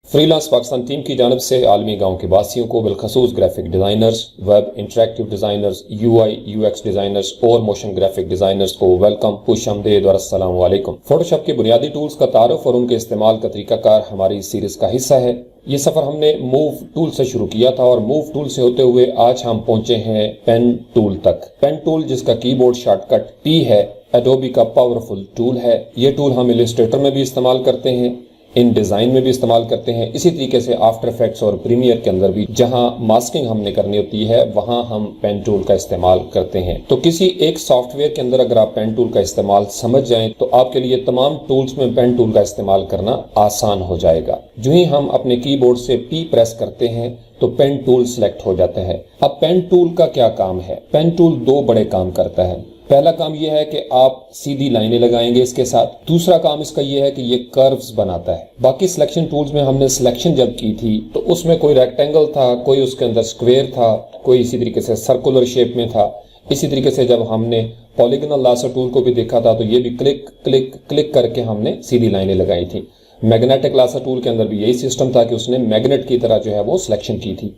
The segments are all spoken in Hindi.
फ्रीलांस पाकिस्तान टीम की जानिब से आलमी गांव के वासियों को बिलखसूस graphic designers, web interactive designers, UI UX designers और मोशन ग्राफिक डिज़ाइनर्स को वेलकम, खुशामदीद और अस्सलाम वालेकुम। फोटोशॉप के बुनियादी टूल्स का तारुफ और उनके इस्तेमाल का तरीकाकार हमारी सीरीज का हिस्सा है। ये सफ़र हमने मूव टूल से शुरू किया था और मूव टूल से होते हुए आज हम पहुंचे हैं पेन टूल तक। पेन टूल जिसका कीबोर्ड शॉर्टकट P है, एडोबी का पावरफुल टूल है। ये टूल हम इलस्ट्रेटर में भी इस्तेमाल करते हैं, इन डिज़ाइन में भी इस्तेमाल करते हैं। इसी तरीके से आफ्टर इफेक्ट्स और प्रीमियर के अंदर भी जहां मास्किंग हमने करनी होती है वहां हम पेन टूल का इस्तेमाल करते हैं। तो किसी एक सॉफ्टवेयर के अंदर अगर आप पेन टूल का इस्तेमाल समझ जाएं तो आपके लिए तमाम टूल्स में पेन टूल का इस्तेमाल करना आसान हो जाएगा। जो ही हम अपने कीबोर्ड से P प्रेस करते हैं तो पेन टूल सिलेक्ट हो जाता है। अब पेन टूल का क्या काम है? पेन टूल दो बड़े काम करता है। पहला काम यह है कि आप सीधी लाइनें लगाएंगे इसके साथ। दूसरा काम इसका यह है कि ये कर्व्स बनाता है। बाकी सिलेक्शन टूल्स में हमने सिलेक्शन जब की थी तो उसमें कोई रेक्टेंगल था, कोई उसके अंदर स्क्वायर था, कोई इसी तरीके से सर्कुलर शेप में था। इसी तरीके से जब हमने पॉलीगोनल लासर टूल को भी देखा था तो ये भी क्लिक क्लिक क्लिक करके हमने सीधी लाइनें लगाई थी। मैग्नेटिक लासर टूल के अंदर भी यही सिस्टम था कि उसने मैग्नेट की तरह जो है वो सिलेक्शन की थी।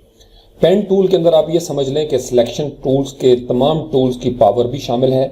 पेन टूल के अंदर आप ये समझ लें कि सिलेक्शन टूल्स के तमाम टूल्स की पावर भी शामिल है,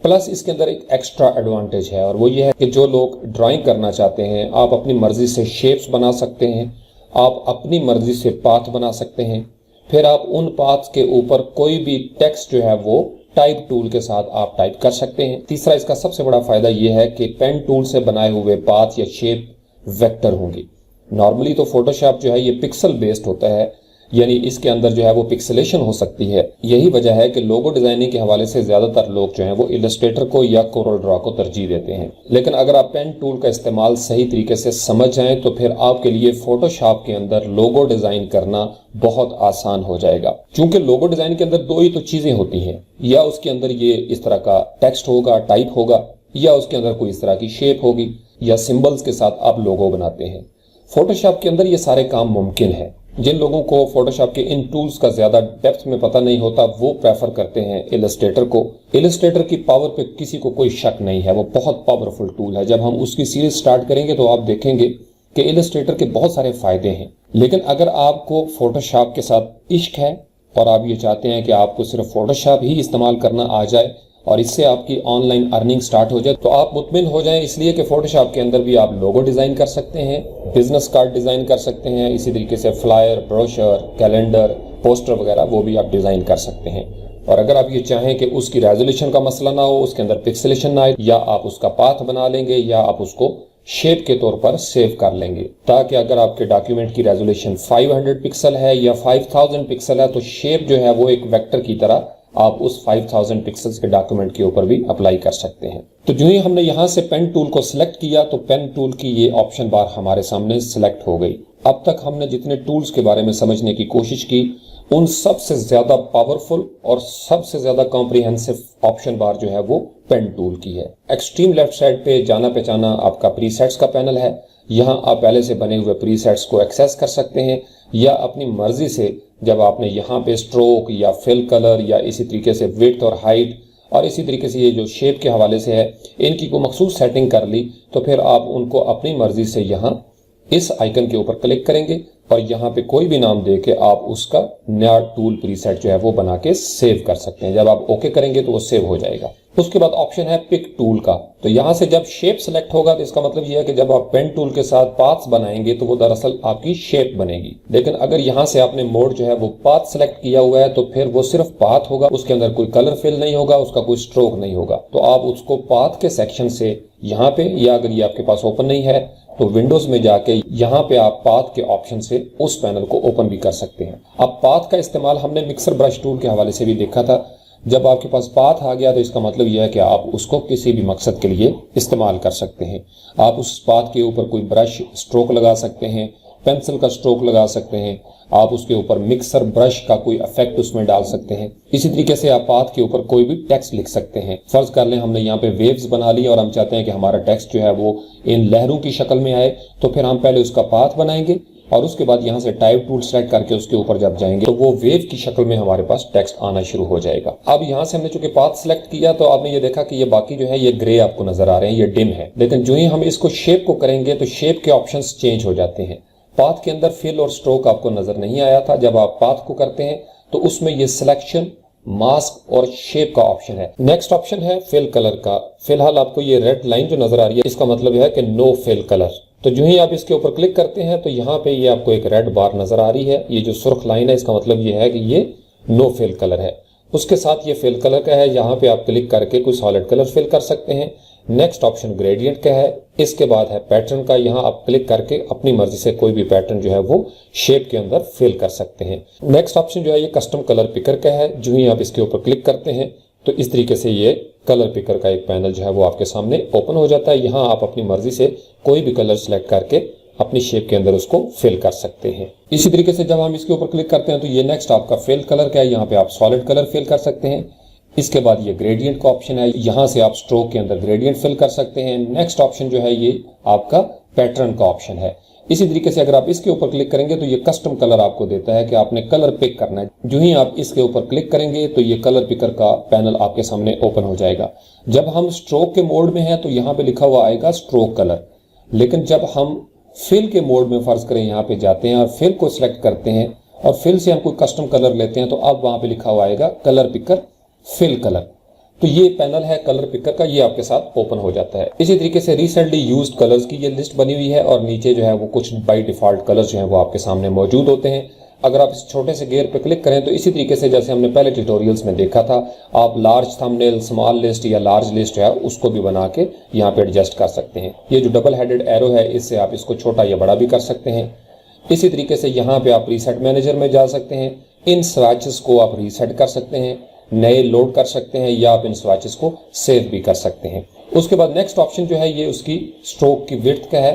प्लस इसके अंदर एक एक्स्ट्रा एडवांटेज है और वो ये है कि जो लोग ड्राइंग करना चाहते हैं आप अपनी मर्जी से शेप्स बना सकते हैं, आप अपनी मर्जी से पाथ बना सकते हैं। फिर आप उन पाथ के ऊपर कोई भी टेक्स्ट जो है वो टाइप टूल के साथ आप टाइप कर सकते हैं। तीसरा इसका सबसे बड़ा फायदा ये है कि पेन टूल से बनाए हुए पाथ या शेप वेक्टर होंगे। नॉर्मली तो फोटोशॉप जो है ये पिक्सल बेस्ड होता है, यानी इसके अंदर जो है वो पिक्सेलेशन हो सकती है। यही वजह है कि लोगो डिजाइनिंग के हवाले से ज्यादातर लोग जो हैं वो इलस्ट्रेटर को या कोरल ड्रॉ को तरजीह देते हैं। लेकिन अगर आप पेन टूल का इस्तेमाल सही तरीके से समझ जाएं तो फिर आपके लिए फोटोशॉप के अंदर लोगो डिजाइन करना बहुत आसान हो जाएगा। क्योंकि लोगो डिजाइन के अंदर दो ही तो चीजें होती हैं, या उसके अंदर ये इस तरह का टेक्स्ट होगा, टाइप होगा, या उसके अंदर कोई इस तरह की शेप होगी, या सिंबल्स के साथ आप लोगो बनाते हैं। फोटोशॉप के अंदर ये सारे काम मुमकिन है। जिन लोगों को फोटोशॉप के इन टूल्स का ज्यादा डेप्थ में पता नहीं होता वो प्रेफर करते हैं इलस्ट्रेटर को। इलस्ट्रेटर की पावर पे किसी को कोई शक नहीं है, वो बहुत पावरफुल टूल है। जब हम उसकी सीरीज स्टार्ट करेंगे तो आप देखेंगे कि इलस्ट्रेटर के बहुत सारे फायदे हैं। लेकिन अगर आपको फोटोशॉप के साथ इश्क है और आप ये चाहते हैं कि आपको सिर्फ फोटोशॉप ही इस्तेमाल करना आ जाए और इससे आपकी ऑनलाइन अर्निंग स्टार्ट हो जाए तो आप मुतमिन हो जाएं, इसलिए कि फोटोशॉप के अंदर भी आप लोगो डिजाइन कर सकते हैं, बिजनेस कार्ड डिजाइन कर सकते हैं, इसी तरीके से फ्लायर, ब्रोशर, कैलेंडर, पोस्टर वगैरह वो भी आप डिजाइन कर सकते हैं। और अगर आप ये चाहें कि उसकी रेजोल्यूशन का मसला ना हो, उसके अंदर पिक्सेलेशन ना आए, या आप उसका पाथ बना लेंगे या आप उसको शेप के तौर पर सेव कर लेंगे, ताकि अगर आपके डॉक्यूमेंट की रेजोल्यूशन 500 पिक्सल है या 5000 पिक्सल है तो शेप जो है वो एक वेक्टर की तरह आप उस 5000 पिक्सल्स के डॉक्यूमेंट के ऊपर भी अप्लाई कर सकते हैं। तो जो ही हमने यहां से पेन टूल को सिलेक्ट किया तो पेन टूल की ये ऑप्शन बार हमारे सामने सिलेक्ट हो गई। अब तक हमने जितने टूल्स के बारे में समझने की कोशिश की उन सबसे ज्यादा पावरफुल और सबसे ज्यादा कॉम्प्रिहेंसिव ऑप्शन बार जो है वो पेन टूल की है। एक्सट्रीम लेफ्ट साइड पे जाना पहचाना आपका प्रीसेट्स का पैनल है। यहाँ आप पहले से बने हुए प्रीसेट्स को एक्सेस कर सकते हैं, या अपनी मर्जी से जब आपने यहाँ पे स्ट्रोक या फिल कलर या इसी तरीके से विड्थ और हाइट और इसी तरीके से ये जो शेप के हवाले से है इनकी कोई मखसूस सेटिंग कर ली तो फिर आप उनको अपनी मर्जी से यहाँ इस आइकन के ऊपर क्लिक करेंगे और यहाँ पे कोई भी नाम दे के आप उसका नया टूल प्रीसेट जो है वो बना के सेव कर सकते हैं। जब आप ओके करेंगे तो वो सेव हो जाएगा। उसके बाद ऑप्शन है पिक टूल का। तो यहाँ से जब शेप सेलेक्ट होगा तो इसका मतलब यह है कि जब आप पेन टूल के साथ पाथ्स बनाएंगे तो वो दरअसल आपकी शेप बनेगी। लेकिन अगर यहाँ से आपने मोड जो है वो पाथ सेलेक्ट किया हुआ है तो फिर वो सिर्फ पाथ होगा, उसके अंदर कोई कलर फिल नहीं होगा, उसका कोई स्ट्रोक नहीं होगा। तो आप उसको पाथ के सेक्शन से यहाँ पे, या अगर ये आपके पास ओपन नहीं है तो विंडोज में जाके यहाँ पे आप पाथ के ऑप्शन से उस पैनल को ओपन भी कर सकते हैं। अब पाथ का इस्तेमाल हमने मिक्सर ब्रश टूल के हवाले से भी देखा था। जब आपके पास पाथ आ गया तो इसका मतलब यह है कि आप उसको किसी भी मकसद के लिए इस्तेमाल कर सकते हैं। आप उस पाथ के ऊपर कोई ब्रश स्ट्रोक लगा सकते हैं, पेंसिल का स्ट्रोक लगा सकते हैं, आप उसके ऊपर मिक्सर ब्रश का कोई इफेक्ट उसमें डाल सकते हैं। इसी तरीके से आप पाथ के ऊपर कोई भी टेक्स्ट लिख सकते हैं। फर्ज कर लें हमने यहाँ पे वेव्स बना ली और हम चाहते हैं कि हमारा टेक्स्ट जो है वो इन लहरों की शक्ल में आए, तो फिर हम पहले उसका पाथ बनाएंगे और उसके बाद यहाँ से टाइप टूल सेलेक्ट करके उसके ऊपर जब जाएंगे तो वो वेव की शक्ल में हमारे पास टेक्स्ट आना शुरू हो जाएगा। अब यहाँ से हमने चूंकि पाथ सेलेक्ट किया तो आपने ये देखा कि ये बाकी जो है ये ग्रे आपको नजर आ रहे हैं, ये डिम है। लेकिन जो ही हम इसको शेप को करेंगे तो शेप के ऑप्शंस चेंज हो जाते हैं। पाथ के अंदर फिल और स्ट्रोक आपको नजर नहीं आया था। जब आप पाथ को करते हैं तो उसमें ये सिलेक्शन, मास्क और शेप का ऑप्शन है। नेक्स्ट ऑप्शन है फिल कलर का। फिलहाल आपको ये रेड लाइन जो नजर आ रही है, इसका मतलब है कि नो फिल कलर। तो जो ही आप इसके ऊपर क्लिक करते हैं तो यहाँ पे ये आपको एक रेड बार नजर आ रही है। ये जो सुर्ख लाइन है, इसका मतलब ये है कि ये नो फिल कलर है। उसके साथ ये फिल कलर का है, यहाँ पे आप क्लिक करके कोई सॉलिड कलर फिल कर सकते हैं। नेक्स्ट ऑप्शन ग्रेडियंट का है। इसके बाद है पैटर्न का। यहाँ आप क्लिक करके अपनी मर्जी से कोई भी पैटर्न जो है वो शेप के अंदर फिल कर सकते हैं। नेक्स्ट ऑप्शन जो है ये कस्टम कलर पिकर का है। जो ही आप इसके ऊपर क्लिक करते हैं तो इस तरीके से ये कलर पिकर का एक पैनल जो है वो आपके सामने ओपन हो जाता है। यहाँ आप अपनी मर्जी से कोई भी कलर सिलेक्ट करके अपनी शेप के अंदर उसको फिल कर सकते हैं। इसी तरीके से जब हम इसके ऊपर क्लिक करते हैं तो ये नेक्स्ट आपका फिल कलर का है। यहाँ पे आप सॉलिड कलर फिल कर सकते हैं। इसके बाद ये ग्रेडियंट का ऑप्शन है, यहाँ से आप स्ट्रोक के अंदर ग्रेडियंट फिल कर सकते हैं। नेक्स्ट ऑप्शन जो है ये आपका पैटर्न का ऑप्शन है। इसी तरीके से अगर आप इसके ऊपर क्लिक करेंगे तो ये कस्टम कलर आपको देता है कि आपने कलर पिक करना है। जो ही आप इसके ऊपर क्लिक करेंगे तो ये कलर पिकर का पैनल आपके सामने ओपन हो जाएगा। जब हम स्ट्रोक के मोड में हैं तो यहाँ पे लिखा हुआ आएगा स्ट्रोक कलर, लेकिन जब हम फिल के मोड में फर्ज करें यहाँ पे जाते हैं और फिल को सिलेक्ट करते हैं और फिल से हम कोई कस्टम कलर लेते हैं तो अब वहां पे लिखा हुआ आएगा कलर पिकर फिल कलर। तो ये पैनल है कलर पिकर का, ये आपके साथ ओपन हो जाता है। इसी तरीके से रिसेंटली यूज्ड कलर्स की ये लिस्ट बनी हुई है और नीचे जो है वो कुछ बाय डिफॉल्ट कलर्स जो है वो आपके सामने मौजूद होते हैं। अगर आप इस छोटे से गेयर पे क्लिक करें तो इसी तरीके से जैसे हमने पहले ट्यूटोरियल्स में देखा था, आप लार्ज थंबनेल, स्मॉल लिस्ट या लार्ज लिस्ट है उसको भी बना के यहाँ पे एडजस्ट कर सकते हैं। ये जो डबल हेडेड एरो है, इससे आप इसको छोटा या बड़ा भी कर सकते हैं। इसी तरीके से यहाँ पे आप रीसेट मैनेजर में जा सकते हैं। इन स्वैचेस को आप रीसेट कर सकते हैं, नए लोड कर सकते हैं या आप इन स्वैचेस को सेव भी कर सकते हैं। उसके बाद नेक्स्ट ऑप्शन जो है ये उसकी स्ट्रोक की विड्थ का है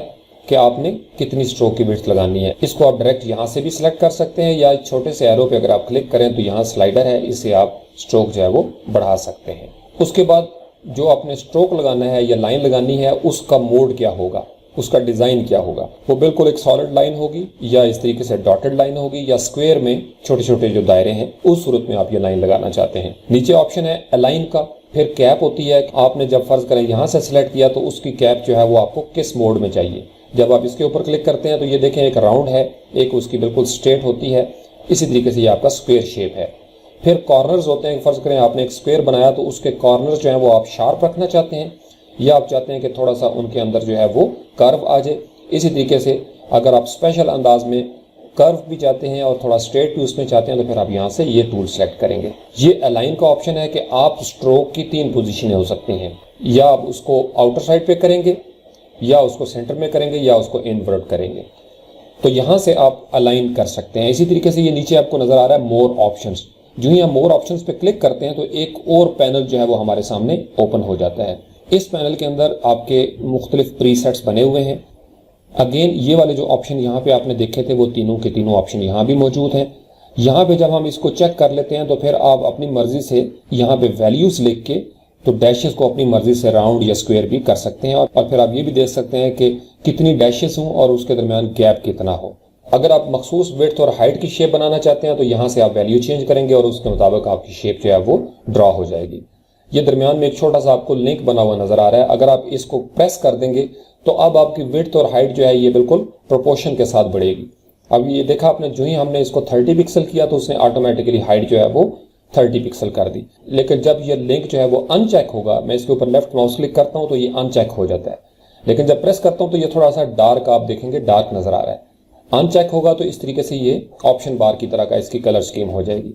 कि आपने कितनी स्ट्रोक की विड्थ लगानी है। इसको आप डायरेक्ट यहाँ से भी सिलेक्ट कर सकते हैं या छोटे से एरो पे अगर आप क्लिक करें तो यहाँ स्लाइडर है, इससे आप स्ट्रोक जो है वो बढ़ा सकते हैं। उसके बाद जो आपने स्ट्रोक लगाना है या लाइन लगानी है उसका मोड क्या होगा, उसका डिजाइन क्या होगा। वो बिल्कुल एक सॉलिड लाइन होगी या इस तरीके से डॉटेड लाइन होगी या स्क्वायर में छोटे छोटे जो दायरे हैं उस सूरत में आप ये लाइन लगाना चाहते हैं। नीचे ऑप्शन है अलाइन का। फिर कैप होती है, आपने जब फर्ज करें यहाँ से सिलेक्ट किया तो उसकी कैप जो है वो आपको किस मोड में चाहिए। जब आप इसके ऊपर क्लिक करते हैं तो ये देखें एक राउंड है, एक उसकी बिल्कुल स्ट्रेट होती है। इसी तरीके से ये आपका स्क्वायर शेप है। फिर कॉर्नर्स होते हैं, फर्ज करें आपने एक स्क्वायर बनाया तो उसके कॉर्नर्स जो है वो आप शार्प रखना चाहते हैं या आप चाहते हैं कि थोड़ा सा उनके अंदर जो है वो कर्व आ जाए। इसी तरीके से अगर आप स्पेशल अंदाज में कर्व भी चाहते हैं और थोड़ा स्ट्रेट भी उसमें चाहते हैं तो फिर आप यहाँ से ये टूल सेलेक्ट करेंगे। ये अलाइन का ऑप्शन है कि आप स्ट्रोक की 3 पोजीशनें हो सकती हैं, या आप उसको आउटर साइड पे करेंगे या उसको सेंटर में करेंगे या उसको इनवर्ट करेंगे। तो यहाँ से आप अलाइन कर सकते हैं। इसी तरीके से ये नीचे आपको नजर आ रहा है मोर ऑप्शंस। जो ही हम मोर ऑप्शंस पे क्लिक करते हैं तो एक और पैनल जो है वो हमारे सामने ओपन हो जाता है। इस पैनल के अंदर आपके मुख्तलिफ प्रीसेट्स बने हुए हैं। अगेन ये वाले जो ऑप्शन यहाँ पे आपने देखे थे वो तीनों के तीनों ऑप्शन यहाँ भी मौजूद हैं। यहाँ पे जब हम इसको चेक कर लेते हैं तो फिर आप अपनी मर्जी से यहाँ पे वैल्यूज लिख के तो डैशेस को अपनी मर्जी से राउंड या स्क्वायर भी कर सकते हैं और फिर आप ये भी देख सकते हैं कि कितनी डैशेस हों और उसके दरमियान गैप कितना हो। अगर आप मखसूस विड्थ और हाइट की शेप बनाना चाहते हैं तो यहाँ से आप वैल्यू चेंज करेंगे और उसके मुताबिक आपकी शेप जो है वो ड्रॉ हो जाएगी। ये दरमियान में एक छोटा सा आपको लिंक बना हुआ नजर आ रहा है। अगर आप इसको प्रेस कर देंगे तो अब आपकी विड्थ और हाइट जो है ये बिल्कुल प्रोपोर्शन के साथ बढ़ेगी। अब ये देखा आपने, जो ही हमने इसको 30 पिक्सल किया तो उसने ऑटोमेटिकली हाइट जो है वो 30 पिक्सल कर दी। लेकिन जब ये लिंक जो है वो अनचेक होगा, मैं इसके ऊपर लेफ्ट माउस क्लिक करता हूं तो ये अनचेक हो जाता है। लेकिन जब प्रेस करता हूं तो ये थोड़ा सा डार्क, आप देखेंगे डार्क नजर आ रहा है। अनचेक होगा तो इस तरीके से ये ऑप्शन बार की तरह का इसकी कलर स्कीम हो जाएगी।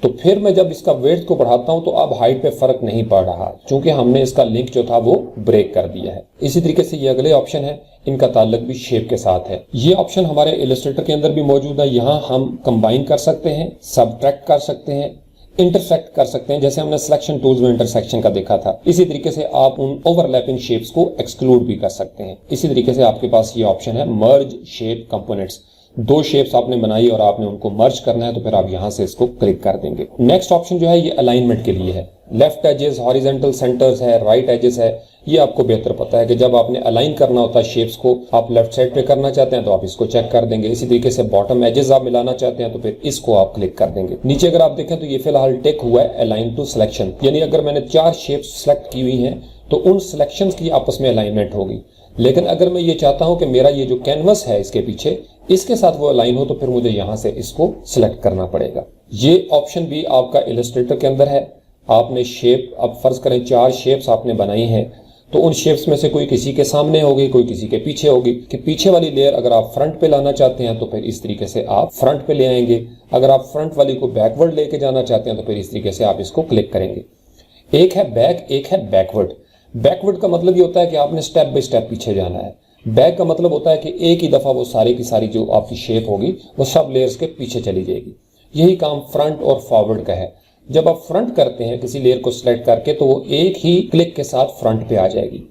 तो फिर मैं जब इसका वेट को बढ़ाता हूं तो अब हाइट पे फर्क नहीं पड़ रहा क्योंकि हमने इसका लिंक जो था वो ब्रेक कर दिया है। इसी तरीके से ये अगले ऑप्शन है, इनका ताल्लुक भी शेप के साथ है। ये ऑप्शन हमारे इलस्ट्रेटर के अंदर भी मौजूद है। यहाँ हम कंबाइन कर सकते हैं, सबट्रैक्ट कर सकते हैं, इंटरसेक्ट कर सकते हैं, जैसे हमने सिलेक्शन टूल्स में इंटरसेक्शन का देखा था। इसी तरीके से आप उन ओवरलैपिंग शेप्स को एक्सक्लूड भी कर सकते हैं। इसी तरीके से आपके पास ये ऑप्शन है मर्ज शेप कंपोनेंट्स। 2 शेप्स आपने बनाई और आपने उनको मर्ज करना है तो फिर आप यहां से इसको क्लिक कर देंगे। नेक्स्ट ऑप्शन जो है ये अलाइनमेंट के लिए है। लेफ्ट एजेस, हॉरिजॉन्टल सेंटर्स है, राइट एजेस है। ये आपको बेहतर पता है कि जब आपने अलाइन करना होता है शेप्स को, आप लेफ्ट साइड पे करना चाहते हैं तो आप इसको चेक कर देंगे। इसी तरीके से बॉटम एजेस आप मिलाना चाहते हैं तो फिर इसको आप क्लिक कर देंगे। नीचे अगर आप देखें तो ये फिलहाल टिक हुआ है अलाइन टू सिलेक्शन, यानी अगर मैंने 4 शेप्स सेलेक्ट की हुई हैं तो उन सिलेक्शंस की आपस में अलाइनमेंट होगी। लेकिन अगर मैं ये चाहता हूं कि मेरा ये जो कैनवस है इसके पीछे इसके साथ वो अलाइन हो तो फिर मुझे यहाँ से इसको सिलेक्ट करना पड़ेगा। ये ऑप्शन भी आपका इलस्ट्रेटर के अंदर है। आपने शेप, अब फर्ज करें 4 शेप्स आपने बनाई हैं, तो उन शेप्स में से कोई किसी के सामने होगी, कोई किसी के पीछे होगी। कि पीछे वाली लेयर अगर आप फ्रंट पे लाना चाहते हैं तो फिर इस तरीके से आप फ्रंट पे ले आएंगे। अगर आप फ्रंट वाली को बैकवर्ड लेके जाना चाहते हैं तो फिर इस तरीके से आप इसको क्लिक करेंगे। एक है बैक, एक है बैकवर्ड। बैकवर्ड का मतलब ये होता है कि आपने स्टेप बाय स्टेप पीछे जाना है। बैक का मतलब होता है कि एक ही दफा वो सारी की सारी जो आपकी शेप होगी वो सब लेयर्स के पीछे चली जाएगी। यही काम फ्रंट और फॉरवर्ड का है। जब आप फ्रंट करते हैं किसी लेयर को सिलेक्ट करके तो वो एक ही क्लिक के साथ फ्रंट पे आ जाएगी,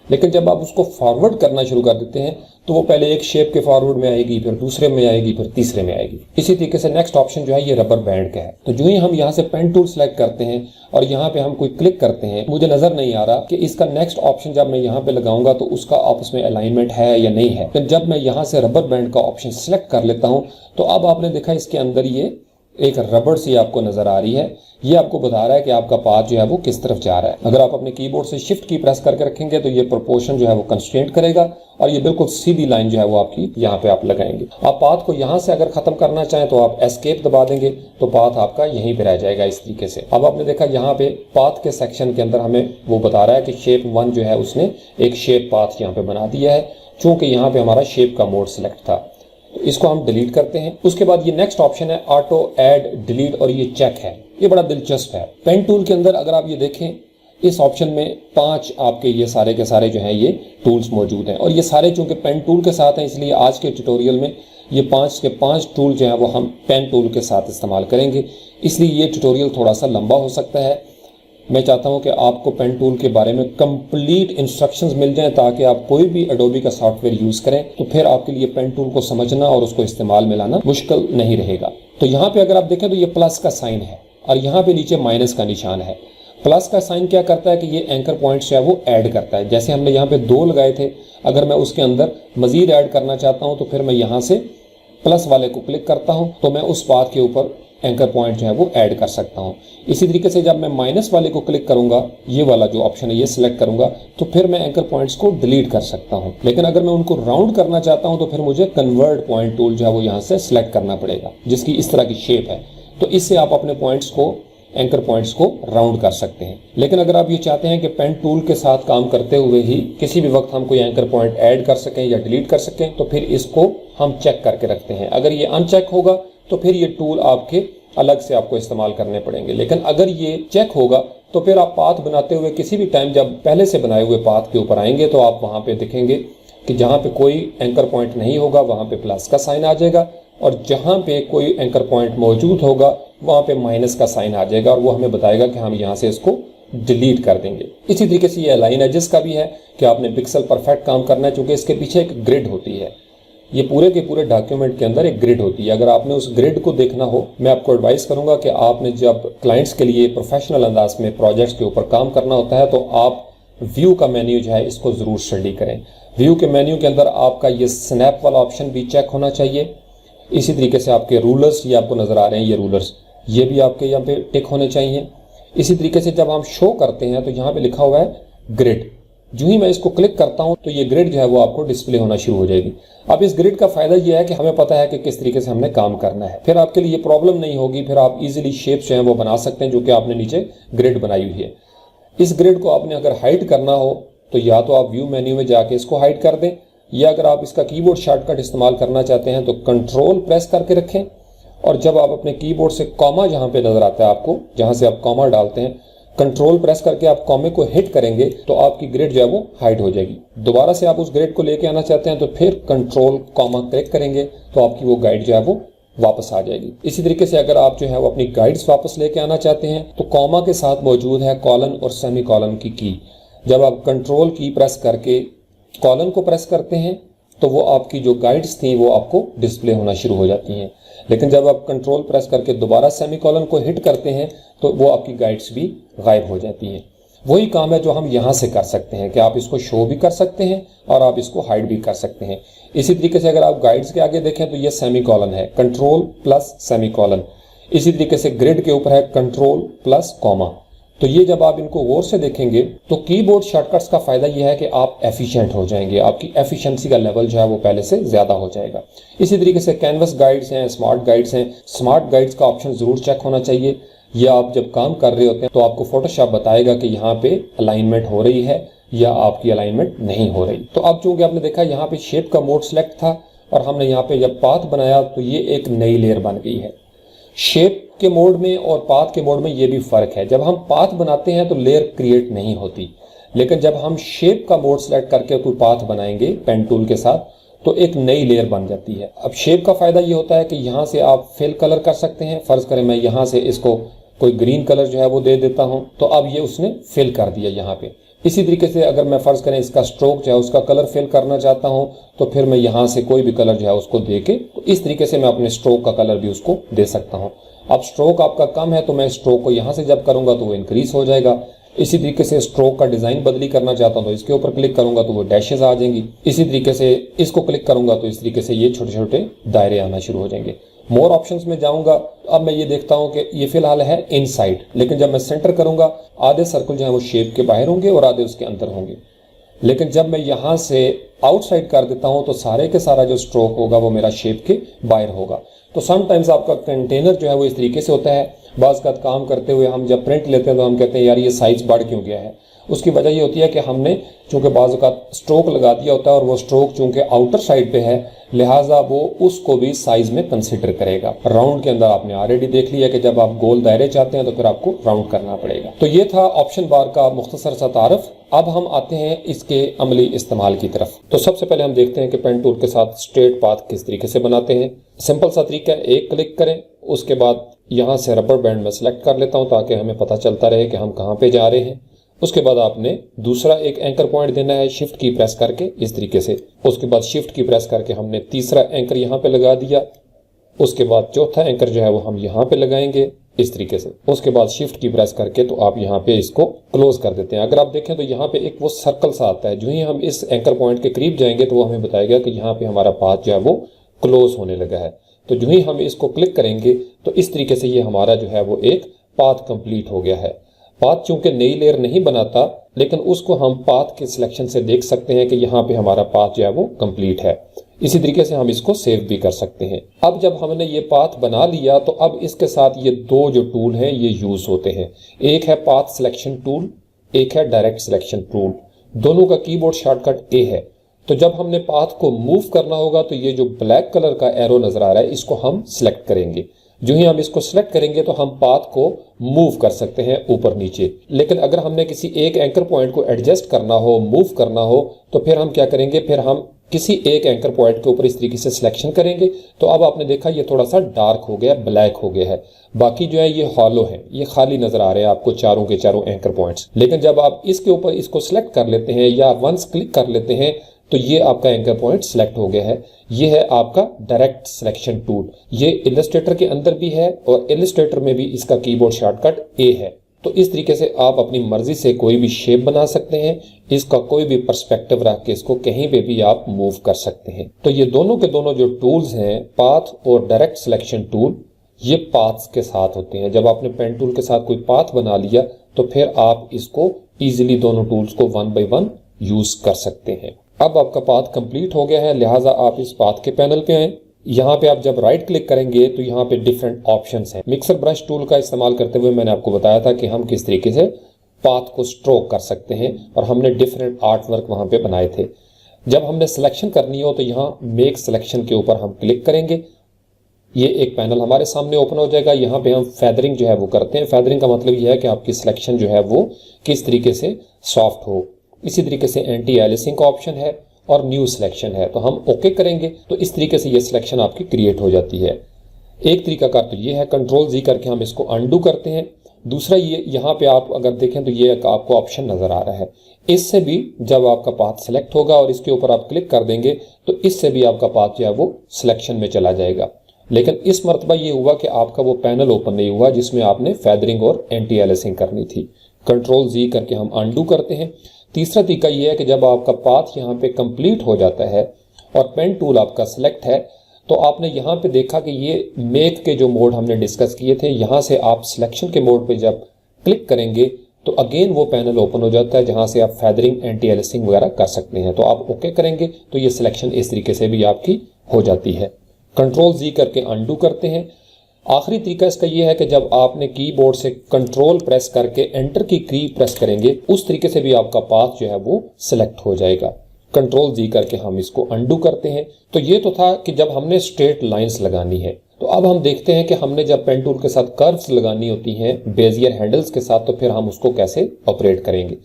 लेकिन जब आप उसको फॉरवर्ड करना शुरू कर देते हैं तो वो पहले एक शेप के फॉरवर्ड में आएगी, फिर दूसरे में आएगी, फिर तीसरे में आएगी। इसी तरीके से नेक्स्ट ऑप्शन जो है ये रबर बैंड का है। तो जो ही हम यहाँ से पेन टूल सेलेक्ट करते हैं और यहाँ पे हम कोई क्लिक करते हैं, मुझे नजर नहीं आ रहा कि इसका नेक्स्ट ऑप्शन जब मैं यहाँ पे लगाऊंगा तो उसका आपस में अलाइनमेंट है या नहीं है। फिर जब मैं यहाँ से रबर बैंड का ऑप्शन सेलेक्ट कर लेता हूँ तो अब आपने देखा इसके अंदर ये एक रबड़ सी आपको नजर आ रही है। ये आपको बता रहा है कि आपका पाथ जो है वो किस तरफ जा रहा है। अगर आप अपने कीबोर्ड से शिफ्ट की प्रेस करके रखेंगे तो ये प्रोपोर्शन जो है वो कंस्ट्रेंट करेगा और ये बिल्कुल सीधी लाइन जो है वो आपकी यहाँ पे आप लगाएंगे। आप पाथ को यहाँ से अगर खत्म करना चाहें तो आप एस्केप दबा देंगे तो पाथ आपका यहीं पे रह जाएगा इस तरीके से। अब आपने देखा यहाँ पे पाथ के सेक्शन के अंदर हमें वो बता रहा है कि शेप 1 जो है उसने एक शेप पाथ यहाँ पे बना दिया है, चूंकि यहाँ पे हमारा शेप का मोड सिलेक्ट था। तो इसको हम डिलीट करते हैं। उसके बाद ये नेक्स्ट ऑप्शन है ऑटो ऐड डिलीट और ये चेक है। ये बड़ा दिलचस्प है। पेन टूल के अंदर अगर आप ये देखें इस ऑप्शन में 5 आपके ये सारे के सारे जो हैं ये टूल्स मौजूद हैं और ये सारे चूंकि पेन टूल के साथ हैं इसलिए आज के ट्यूटोरियल में ये 5 के 5 टूल जो हैं वो हम पेन टूल के साथ इस्तेमाल करेंगे, इसलिए ये ट्यूटोरियल थोड़ा सा लंबा हो सकता है। मैं चाहता हूं कि आपको पेन टूल के बारे में कंप्लीट इंस्ट्रक्शंस मिल जाएं ताकि आप कोई भी एडोबी का सॉफ्टवेयर यूज करें तो फिर आपके लिए पेन टूल को समझना और उसको इस्तेमाल में लाना मुश्किल नहीं रहेगा। तो यहाँ पे अगर आप देखें तो ये प्लस का साइन है और यहाँ पे नीचे माइनस का निशान है। प्लस का साइन क्या करता है कि ये एंकर पॉइंट्स जो है वो ऐड करता है। जैसे हमने यहाँ पे 2 लगाए थे, अगर मैं उसके अंदर मजीद ऐड करना चाहता हूँ तो फिर मैं यहाँ से प्लस वाले को क्लिक करता हूँ तो मैं उस पाथ के ऊपर एंकर पॉइंट जो है वो ऐड कर सकता हूं। इसी तरीके से जब मैं माइनस वाले को क्लिक करूंगा, ये वाला जो ऑप्शन है ये सिलेक्ट करूंगा तो फिर मैं एंकर पॉइंट्स को डिलीट कर सकता हूं। लेकिन अगर मैं उनको राउंड करना चाहता हूं तो फिर मुझे कन्वर्ट पॉइंट टूल जो है वो यहाँ से सिलेक्ट करना पड़ेगा, जिसकी इस तरह की शेप है। तो इससे आप अपने पॉइंट्स को, एंकर पॉइंट्स को राउंड कर सकते हैं। लेकिन अगर आप ये चाहते हैं कि पेन टूल के साथ काम करते हुए ही किसी भी वक्त हम कोई एंकर पॉइंट ऐड कर सकें या डिलीट कर सकें तो फिर इसको हम चेक करके रखते हैं। अगर ये अनचेक होगा तो फिर ये टूल आपके अलग से आपको इस्तेमाल करने पड़ेंगे। लेकिन अगर ये चेक होगा तो फिर आप पाथ बनाते हुए किसी भी टाइम जब पहले से बनाए हुए पाथ के ऊपर आएंगे तो आप वहां पे दिखेंगे कि जहां पे कोई एंकर पॉइंट नहीं होगा वहां पे प्लस का साइन आ जाएगा और जहां पे कोई एंकर पॉइंट मौजूद होगा वहां पे माइनस का साइन आ जाएगा और वो हमें बताएगा कि हम यहाँ से इसको डिलीट कर देंगे। इसी तरीके से ये लाइन एजेस का भी है कि आपने पिक्सल परफेक्ट काम करना है, चूंकि इसके पीछे एक ग्रिड होती है। ये पूरे के पूरे डॉक्यूमेंट के अंदर एक ग्रिड होती है। अगर आपने उस ग्रिड को देखना हो, मैं आपको एडवाइस करूंगा कि आपने जब क्लाइंट्स के लिए प्रोफेशनल अंदाज में प्रोजेक्ट्स के ऊपर काम करना होता है तो आप व्यू का मेन्यू जो है इसको जरूर स्टडी करें। व्यू के मेन्यू के अंदर आपका ये स्नैप वाला ऑप्शन भी चेक होना चाहिए। इसी तरीके से आपके रूलर्स, ये आपको नजर आ रहे हैं ये रूलर्स, ये भी आपके यहाँ पे टिक होने चाहिए। इसी तरीके से जब हम शो करते हैं तो यहाँ पे लिखा हुआ है ग्रिड। जो ही मैं इसको क्लिक करता हूं तो ये ग्रिड जो है वो आपको डिस्प्ले होना शुरू हो जाएगी। अब इस ग्रिड का फायदा ये है कि हमें पता है कि किस तरीके से हमने काम करना है, फिर आपके लिए प्रॉब्लम नहीं होगी। फिर आप इजीली शेप्स जो है वो बना सकते हैं जो कि आपने नीचे ग्रिड बनाई हुई है। इस ग्रिड को आपने अगर हाइड करना हो तो या तो आप व्यू मेन्यू में जाके इसको हाइड कर दें, या अगर आप इसका कीबोर्ड शॉर्टकट इस्तेमाल करना चाहते हैं तो कंट्रोल प्रेस करके रखें और जब आप अपने कीबोर्ड से कॉमा जहां पे नजर आता है आपको, जहां से आप कॉमा डालते हैं, कंट्रोल प्रेस करके आप कॉमे को हिट करेंगे तो आपकी ग्रिड जो है वो हाइड हो जाएगी। दोबारा से आप उस ग्रिड को लेके आना चाहते हैं तो फिर कंट्रोल कॉमा क्लिक करेंगे तो आपकी वो गाइड जो है वो वापस आ जाएगी। इसी तरीके से अगर आप जो है वो अपनी गाइड्स वापस लेके आना चाहते हैं तो कॉमा के साथ मौजूद है कॉलन और सेमी कॉलन की। जब आप कंट्रोल की प्रेस करके कॉलन को प्रेस करते हैं तो वो आपकी जो गाइड्स थी वो आपको डिस्प्ले होना शुरू हो जाती हैं। लेकिन जब आप कंट्रोल प्रेस करके दोबारा सेमीकोलन को हिट करते हैं तो वो आपकी गाइड्स भी गायब हो जाती हैं। वही काम है जो हम यहाँ से कर सकते हैं कि आप इसको शो भी कर सकते हैं और आप इसको हाइड भी कर सकते हैं। इसी तरीके से अगर आप गाइड्स के आगे देखें तो ये सेमीकोलन है, कंट्रोल प्लस सेमीकोलन। इसी तरीके से ग्रिड के ऊपर है कंट्रोल प्लस कॉमा। तो ये जब आप इनको गौर से देखेंगे तो कीबोर्ड शॉर्टकट्स का फायदा यह है कि आप एफिशिएंट हो जाएंगे, आपकी एफिशिएंसी का लेवल जो है वो पहले से ज्यादा हो जाएगा। इसी तरीके से कैनवस गाइड्स हैं, स्मार्ट गाइड्स हैं, स्मार्ट गाइड्स का ऑप्शन जरूर चेक होना चाहिए। ये आप जब काम कर रहे होते हैं तो आपको फोटोशॉप बताएगा कि यहाँ पे अलाइनमेंट हो रही है या आपकी अलाइनमेंट नहीं हो रही। तो अब चूंकि आपने देखा यहाँ पे शेप का मोड सिलेक्ट था और हमने यहाँ पे जब पाथ बनाया तो ये एक नई लेयर बन गई है। शेप के मोड में और पाथ के मोड में ये भी फर्क है। जब हम पाथ बनाते हैं तो लेयर क्रिएट नहीं होती, लेकिन जब हम शेप का मोड सेलेक्ट करके कोई पाथ बनाएंगे पेन टूल के साथ तो एक नई लेयर बन जाती है। अब शेप का फायदा ये होता है कि यहाँ से आप फिल कलर कर सकते हैं। फर्ज करें मैं यहाँ से इसको कोई ग्रीन कलर जो है वो दे देता हूँ तो अब ये उसने फिल कर दिया यहाँ पे। इसी तरीके से अगर मैं फर्ज करें इसका स्ट्रोक जो है उसका कलर फिल करना चाहता हूं तो फिर मैं यहां से कोई भी कलर जो है उसको दे के तो इस तरीके से मैं अपने स्ट्रोक का कलर भी उसको दे सकता हूं। अब स्ट्रोक आपका कम है तो मैं स्ट्रोक को यहां से जब करूंगा तो वो इंक्रीज हो जाएगा। इसी तरीके से स्ट्रोक का डिजाइन बदली करना चाहता हूं तो इसके ऊपर क्लिक करूंगा तो वो डैशेस आ जाएंगी। इसी तरीके से इसको क्लिक करूंगा तो इस तरीके से ये छोटे छोटे दायरे आना शुरू हो जाएंगे। मोर ऑप्शंस में जाऊंगा अब मैं ये देखता हूं कि ये फिलहाल है इनसाइड, लेकिन जब मैं सेंटर करूंगा आधे सर्कल जो है वो शेप के बाहर होंगे और आधे उसके अंदर होंगे। लेकिन जब मैं यहां से आउटसाइड कर देता हूं तो सारे के सारा जो स्ट्रोक होगा वो मेरा शेप के बाहर होगा। तो समटाइम्स आपका कंटेनर जो है वो इस तरीके से होता है। बाज़ का काम करते हुए हम जब प्रिंट लेते हैं तो हम कहते हैं यार ये साइज बढ़ क्यों गया है। उसकी वजह ये होती है कि हमने चूंकि बाज़ का स्ट्रोक लगा दिया होता है और वो स्ट्रोक चूंकि आउटर साइड पे है लिहाजा वो उसको भी साइज में कंसिडर करेगा। राउंड के अंदर आपने ऑलरेडी देख लिया कि जब आप गोल दायरे चाहते हैं तो फिर आपको राउंड करना पड़ेगा। तो ये था ऑप्शन बार का मुख्तसर सा तारफ। अब हम आते हैं इसके अमली इस्तेमाल की तरफ। तो सबसे पहले हम देखते हैं कि पेन टूल के साथ स्ट्रेट पाथ किस तरीके से बनाते हैं। सिंपल सा तरीका है, एक क्लिक करें, उसके बाद यहाँ से रबर बैंड में सेलेक्ट कर लेता हूँ ताकि हमें पता चलता रहे कि हम कहाँ पे जा रहे हैं। उसके बाद आपने दूसरा एक एंकर पॉइंट देना है शिफ्ट की प्रेस करके इस तरीके से। उसके बाद शिफ्ट की प्रेस करके हमने तीसरा एंकर यहाँ पे लगा दिया। उसके बाद चौथा एंकर जो है वो हम यहाँ पे लगाएंगे इस तरीके से। उसके बाद शिफ्ट की प्रेस करके तो आप यहाँ पे इसको क्लोज कर देते हैं। अगर आप देखें तो यहाँ पे एक वो सर्कल सा आता है। जो ही हम इस एंकर पॉइंट के करीब जाएंगे तो वो हमें बताएगा कि यहाँ पे हमारा पाथ जो है वो क्लोज होने लगा है। तो जो ही हम इसको क्लिक करेंगे तो इस तरीके से ये हमारा जो है वो एक पाथ कंप्लीट हो गया है। पाथ चूंकि नई लेयर नहीं बनाता लेकिन उसको हम पाथ के सिलेक्शन से देख सकते हैं कि यहाँ पे हमारा पाथ जो है वो कंप्लीट है। इसी तरीके से हम इसको सेव भी कर सकते हैं। अब जब हमने ये पाथ बना लिया तो अब इसके साथ ये दो जो टूल हैं ये यूज होते हैं। एक है पाथ सिलेक्शन टूल, एक है डायरेक्ट सिलेक्शन टूल। दोनों का कीबोर्ड शॉर्टकट ए है। तो जब हमने पाथ को मूव करना होगा तो ये जो ब्लैक कलर का एरो नजर आ रहा है इसको हम सिलेक्ट करेंगे। जो ही हम इसको सिलेक्ट करेंगे तो हम पाथ को मूव कर सकते हैं ऊपर नीचे। लेकिन अगर हमने किसी एक एंकर पॉइंट को एडजस्ट करना हो, मूव करना हो तो फिर हम क्या करेंगे, फिर हम किसी एक एंकर पॉइंट के ऊपर इस तरीके से सिलेक्शन करेंगे। तो अब आपने देखा ये थोड़ा सा डार्क हो गया, ब्लैक हो गया है। बाकी जो है ये हॉलो है, ये खाली नजर आ रहे हैं आपको चारों के चारों एंकर पॉइंट्स। लेकिन जब आप इसके ऊपर इसको सिलेक्ट कर लेते हैं या वंस क्लिक कर लेते हैं तो ये आपका एंकर पॉइंट सिलेक्ट हो गया है। ये है आपका डायरेक्ट सिलेक्शन टूल। ये इलस्ट्रेटर के अंदर भी है और इलस्ट्रेटर में भी इसका कीबोर्ड शॉर्टकट ए है। तो इस तरीके से आप अपनी मर्जी से कोई भी शेप बना सकते हैं। इसका कोई भी पर्सपेक्टिव रख के इसको कहीं पे भी आप मूव कर सकते हैं। तो ये दोनों के दोनों जो टूल्स हैं, पाथ और डायरेक्ट सिलेक्शन टूल, ये पाथ्स के साथ होते हैं। जब आपने पेन टूल के साथ कोई पाथ बना लिया तो फिर आप इसको इजीली दोनों टूल्स को वन बाय वन यूज कर सकते हैं। अब आपका पाथ कंप्लीट हो गया है, लिहाजा आप इस पाथ के पैनल पे आए। यहाँ पे आप जब राइट क्लिक करेंगे तो यहाँ पे डिफरेंट ऑप्शंस हैं। मिक्सर ब्रश टूल का इस्तेमाल करते हुए मैंने आपको बताया था कि हम किस तरीके से पाथ को स्ट्रोक कर सकते हैं और हमने डिफरेंट आर्ट वर्क वहाँ पे बनाए थे। जब हमने सिलेक्शन करनी हो तो यहाँ मेक सिलेक्शन के ऊपर हम क्लिक करेंगे। ये एक पैनल हमारे सामने ओपन हो जाएगा। यहाँ पे हम फेदरिंग जो है वो करते हैं। फेदरिंग का मतलब यह है कि आपकी सिलेक्शन जो है वो किस तरीके से सॉफ्ट हो। इसी तरीके से एंटी एलिसिंग का ऑप्शन है और न्यू सिलेक्शन है। तो हम ओके करेंगे तो इस तरीके से ये सिलेक्शन आपकी क्रिएट हो जाती है। एक तरीका का तो ये है, कंट्रोल जी करके हम इसको अनडू करते हैं। दूसरा ये यहाँ पे आप अगर देखें तो ये आपको ऑप्शन नजर आ रहा है। इससे भी जब आपका पाथ सेलेक्ट होगा और इसके ऊपर आप क्लिक कर देंगे तो इससे भी आपका पाथ जो है वो सिलेक्शन में चला जाएगा। लेकिन इस मरतबा ये हुआ कि आपका वो पैनल ओपन नहीं हुआ जिसमें आपने फेदरिंग और एंटी एलिसिंग करनी थी। कंट्रोल जी करके हम अनडू करते हैं। तीसरा तरीका यह है कि जब आपका पाथ यहाँ पे कंप्लीट हो जाता है और पेन टूल आपका सिलेक्ट है तो आपने यहाँ पे देखा कि ये मेक के जो मोड हमने डिस्कस किए थे, यहाँ से आप सिलेक्शन के मोड पे जब क्लिक करेंगे तो अगेन वो पैनल ओपन हो जाता है जहां से आप फेदरिंग, एंटी एलिसिंग वगैरह कर सकते हैं। तो आप ओके करेंगे तो ये सिलेक्शन इस तरीके से भी आपकी हो जाती है। कंट्रोल जी करके अनडू करते हैं। आखिरी तरीका इसका ये है कि जब आपने कीबोर्ड से कंट्रोल प्रेस करके एंटर की प्रेस करेंगे, उस तरीके से भी आपका पाथ जो है वो सिलेक्ट हो जाएगा। कंट्रोल जी करके हम इसको अनडू करते हैं। तो ये तो था कि जब हमने स्ट्रेट लाइंस लगानी है। तो अब हम देखते हैं कि हमने जब पेन टूल के साथ कर्व्स लगानी होती हैं बेजियर हैंडल्स के साथ, तो फिर हम उसको कैसे ऑपरेट करेंगे।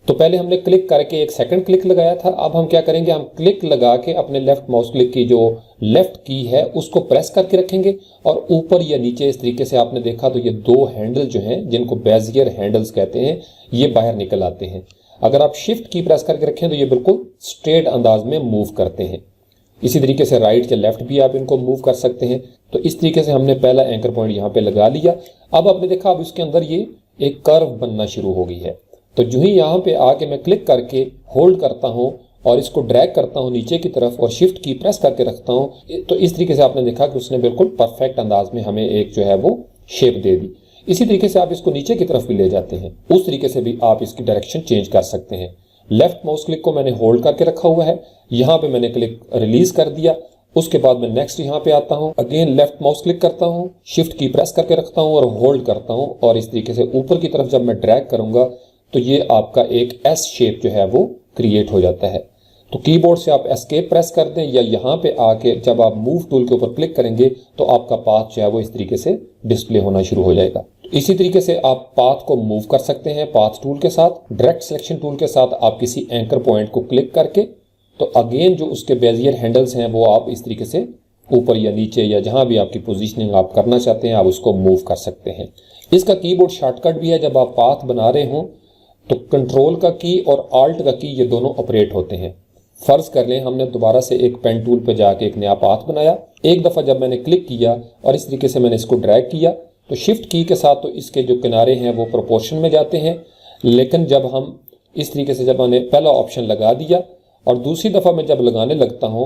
तो पहले हमने क्लिक करके एक सेकंड क्लिक लगाया था। अब हम क्या करेंगे, हम क्लिक लगा के अपने लेफ्ट माउस क्लिक की जो लेफ्ट की है उसको प्रेस करके रखेंगे और ऊपर या नीचे इस तरीके से आपने देखा तो ये दो हैंडल जो हैं जिनको बेजियर हैंडल्स कहते हैं ये बाहर निकल आते हैं। अगर आप शिफ्ट की प्रेस करके रखें तो ये बिल्कुल स्ट्रेट अंदाज में मूव करते हैं। इसी तरीके से राइट या लेफ्ट भी आप इनको मूव कर सकते हैं। तो इस तरीके से हमने पहला एंकर पॉइंट यहाँ पे लगा लिया। अब आपने देखा अब इसके अंदर ये एक कर्व बनना शुरू हो गई है। तो जो ही यहाँ पे आके मैं क्लिक करके होल्ड करता हूँ और इसको ड्रैग करता हूँ नीचे की तरफ और शिफ्ट की प्रेस करके रखता हूँ, तो इस तरीके से आपने देखा कि उसने बिल्कुल परफेक्ट अंदाज में हमें एक जो है वो शेप दे दी। इसी तरीके से आप इसको नीचे की तरफ भी ले जाते हैं, उस तरीके से भी आप इसकी डायरेक्शन चेंज कर सकते हैं। लेफ्ट माउस क्लिक को मैंने होल्ड करके रखा हुआ है, यहाँ पे मैंने क्लिक रिलीज कर दिया। उसके बाद मैं नेक्स्ट यहाँ पे आता हूँ, अगेन लेफ्ट माउस क्लिक करता हूँ, शिफ्ट की प्रेस करके रखता हूँ और होल्ड करता हूँ और इस तरीके से ऊपर की तरफ जब मैं ड्रैग करूंगा तो ये आपका एक एस शेप जो है वो क्रिएट हो जाता है। तो कीबोर्ड से आप एस्केप प्रेस कर दें या यहाँ पे आके जब आप मूव टूल के ऊपर क्लिक करेंगे तो आपका पाथ जो है वो इस तरीके से डिस्प्ले होना शुरू हो जाएगा। इसी तरीके से आप पाथ को मूव कर सकते हैं पाथ टूल के साथ। डायरेक्ट सिलेक्शन टूल के साथ आप किसी एंकर पॉइंट को क्लिक करके तो अगेन जो उसके बेजियर हैंडल्स हैं वो आप इस तरीके से ऊपर या नीचे या जहां भी आपकी पोजीशनिंग आप करना चाहते हैं आप उसको मूव कर सकते हैं। इसका कीबोर्ड शॉर्टकट भी है। जब आप पाथ बना रहे हों तो कंट्रोल का की और आल्ट का की ये दोनों ऑपरेट होते हैं। फर्ज कर लें हमने दोबारा से एक पेन टूल पे जाके एक नया पाथ बनाया। एक दफ़ा जब मैंने क्लिक किया और इस तरीके से मैंने इसको ड्रैग किया तो शिफ्ट की के साथ तो इसके जो किनारे हैं वो प्रोपोर्शन में जाते हैं। लेकिन जब हम इस तरीके से जब मैंने पहला ऑप्शन लगा दिया और दूसरी दफ़ा मैं जब लगाने लगता हूँ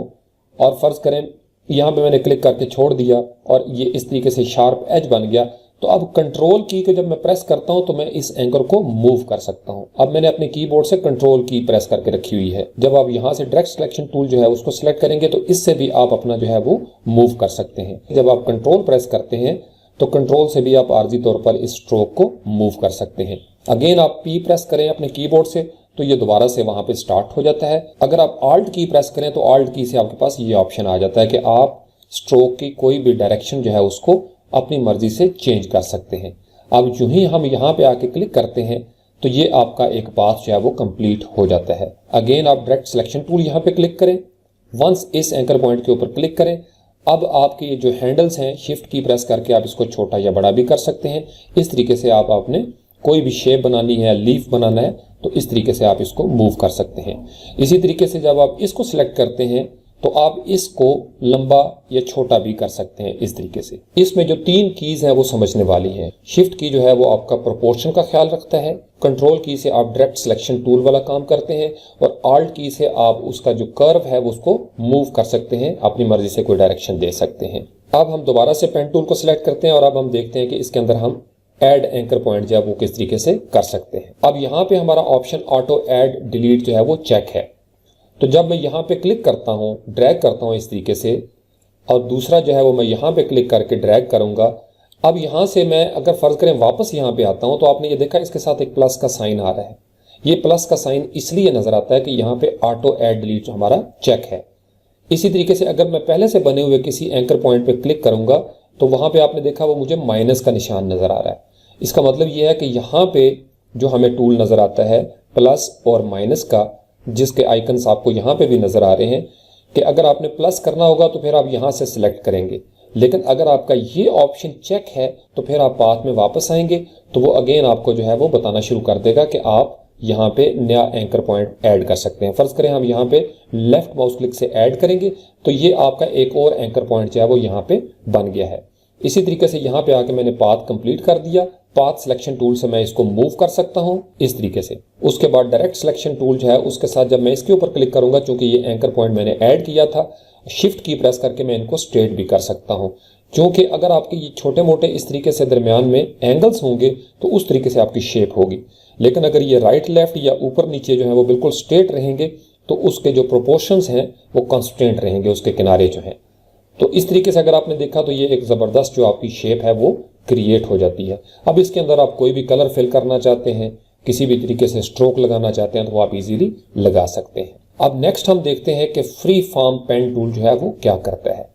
और फ़र्ज़ करें यहाँ पे मैंने क्लिक करके छोड़ दिया और ये इस तरीके से शार्प एज बन गया, तो अब कंट्रोल की को जब मैं प्रेस करता हूं तो मैं इस एंकर को मूव कर सकता हूं। अब मैंने अपने कीबोर्ड से कंट्रोल की प्रेस करके रखी हुई है। जब आप यहां से डायरेक्ट सिलेक्शन टूल जो है उसको सिलेक्ट करेंगे तो इससे भी आप अपना जो है वो मूव कर सकते हैं। जब आप कंट्रोल प्रेस करते हैं तो कंट्रोल से भी आप आर्जी तौर पर इस स्ट्रोक को मूव कर सकते हैं। अगेन आप पी प्रेस करें अपने कीबोर्ड से तो ये दोबारा से वहां पे स्टार्ट हो जाता है। अगर आप आल्ट की प्रेस करें तो आल्ट की से आपके पास ये ऑप्शन आ जाता है कि आप स्ट्रोक की कोई भी डायरेक्शन जो है उसको अपनी मर्जी से चेंज कर सकते हैं। अब जो ही हम यहाँ पे आके क्लिक करते हैं तो ये आपका एक पाथ जो है वो कंप्लीट हो जाता है। अगेन आप डायरेक्ट सिलेक्शन टूल यहाँ पे क्लिक करें, वंस इस एंकर पॉइंट के ऊपर क्लिक करें। अब आपके ये जो हैंडल्स हैं शिफ्ट की प्रेस करके आप इसको छोटा या बड़ा भी कर सकते हैं। इस तरीके से आप आपने कोई भी शेप बनानी है, लीफ बनाना है, तो इस तरीके से आप इसको मूव कर सकते हैं। इसी तरीके से जब आप इसको सिलेक्ट करते हैं तो आप इसको लंबा या छोटा भी कर सकते हैं इस तरीके से। इसमें जो तीन कीज हैं वो समझने वाली हैं। शिफ्ट की जो है वो आपका प्रोपोर्शन का ख्याल रखता है, कंट्रोल की से आप डायरेक्ट सिलेक्शन टूल वाला काम करते हैं और आल्ट की से आप उसका जो कर्व है वो उसको मूव कर सकते हैं, अपनी मर्जी से कोई डायरेक्शन दे सकते हैं। अब हम दोबारा से पेन टूल को सिलेक्ट करते हैं और अब हम देखते हैं कि इसके अंदर हम ऐड एंकर पॉइंट जो है वो किस तरीके से कर सकते हैं। अब यहाँ पे हमारा ऑप्शन ऑटो ऐड डिलीट जो है वो चेक है। तो जब मैं यहाँ पे क्लिक करता हूँ, ड्रैग करता हूँ इस तरीके से और दूसरा जो है वो मैं यहाँ पे क्लिक करके ड्रैग करूँगा। अब यहाँ से मैं अगर फ़र्ज़ करें वापस यहाँ पे आता हूँ तो आपने ये देखा इसके साथ एक प्लस का साइन आ रहा है। ये प्लस का साइन इसलिए नज़र आता है कि यहाँ पे ऑटो ऐड डिलीट जो हमारा चेक है। इसी तरीके से अगर मैं पहले से बने हुए किसी एंकर पॉइंट पे क्लिक करूँगा तो वहाँ पे आपने देखा वो मुझे माइनस का निशान नज़र आ रहा है। इसका मतलब ये है कि यहाँ पे जो हमें टूल नज़र आता है प्लस और माइनस का, जिसके आइकन्स आपको यहाँ पे भी नज़र आ रहे हैं, कि अगर आपने प्लस करना होगा तो फिर आप यहाँ से सिलेक्ट करेंगे। लेकिन अगर आपका ये ऑप्शन चेक है तो फिर आप पाथ में वापस आएंगे तो वो अगेन आपको जो है वो बताना शुरू कर देगा कि आप यहाँ पे नया एंकर पॉइंट ऐड कर सकते हैं। फ़र्ज़ करें हम यहाँ पे लेफ्ट माउस क्लिक से ऐड करेंगे तो ये आपका एक और एंकर पॉइंट जो है वो यहाँ पे बन गया है। इसी तरीके से यहाँ पे आके मैंने पाथ कंप्लीट कर दिया। पाथ सिलेक्शन टूल से मैं इसको मूव कर सकता हूँ इस तरीके से। उसके बाद डायरेक्ट सिलेक्शन टूल जो है उसके साथ जब मैं इसके ऊपर क्लिक करूंगा, चूंकि ये एंकर पॉइंट मैंने ऐड किया था शिफ्ट की प्रेस करके मैं इनको स्ट्रेट भी कर सकता हूँ, क्योंकि अगर आपके ये छोटे मोटे इस तरीके से दरमियान में एंगल्स होंगे तो उस तरीके से आपकी शेप होगी। लेकिन अगर ये राइट लेफ्ट या ऊपर नीचे जो है वो बिल्कुल स्ट्रेट रहेंगे तो उसके जो प्रोपोर्शंस हैं वो कॉन्स्टेंट रहेंगे, उसके किनारे जो हैं। तो इस तरीके से अगर आपने देखा तो ये एक ज़बरदस्त जो आपकी शेप है वो क्रिएट हो जाती है। अब इसके अंदर आप कोई भी कलर फिल करना चाहते हैं, किसी भी तरीके से स्ट्रोक लगाना चाहते हैं तो आप इजीली लगा सकते हैं। अब नेक्स्ट हम देखते हैं कि फ्री फॉर्म पेन टूल जो है वो क्या करता है।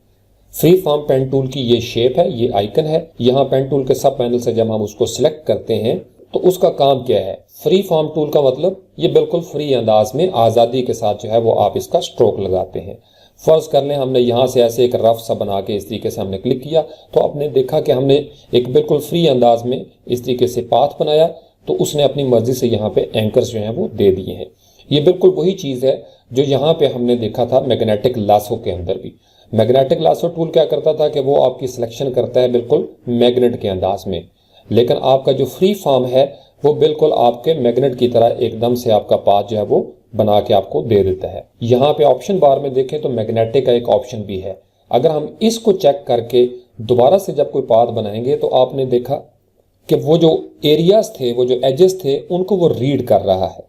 फ्री फॉर्म पेन टूल की ये शेप है, ये आइकन है। यहाँ पेन टूल के सब पैनल से जब हम उसको सिलेक्ट करते हैं तो उसका काम क्या है। फ्री फॉर्म टूल का मतलब ये बिल्कुल फ्री अंदाज में आज़ादी के साथ जो है वो आप इसका स्ट्रोक लगाते हैं। फर्ज कर लें हमने यहाँ से ऐसे एक रफ सा बना के इस तरीके से हमने क्लिक किया तो आपने देखा कि हमने एक बिल्कुल फ्री अंदाज में इस तरीके से पाथ बनाया, तो उसने अपनी मर्जी से यहाँ पे एंकर्स जो हैं वो दे दिए हैं। ये बिल्कुल वही चीज़ है जो यहाँ पे हमने देखा था मैग्नेटिक लासो के अंदर भी। मैग्नेटिक लासो टूल क्या करता था कि वो आपकी सिलेक्शन करता है बिल्कुल मैग्नेट के अंदाज में, लेकिन आपका जो फ्री फॉर्म है वो बिल्कुल आपके मैग्नेट की तरह एकदम से आपका पाथ जो है वो बना के आपको दे देता है। यहाँ पे ऑप्शन बार में देखें तो मैग्नेटिक का एक ऑप्शन भी है। अगर हम इसको चेक करके दोबारा से जब कोई पाथ बनाएंगे तो आपने देखा कि वो जो एरियाज थे, वो जो एजेस थे, उनको वो रीड कर रहा है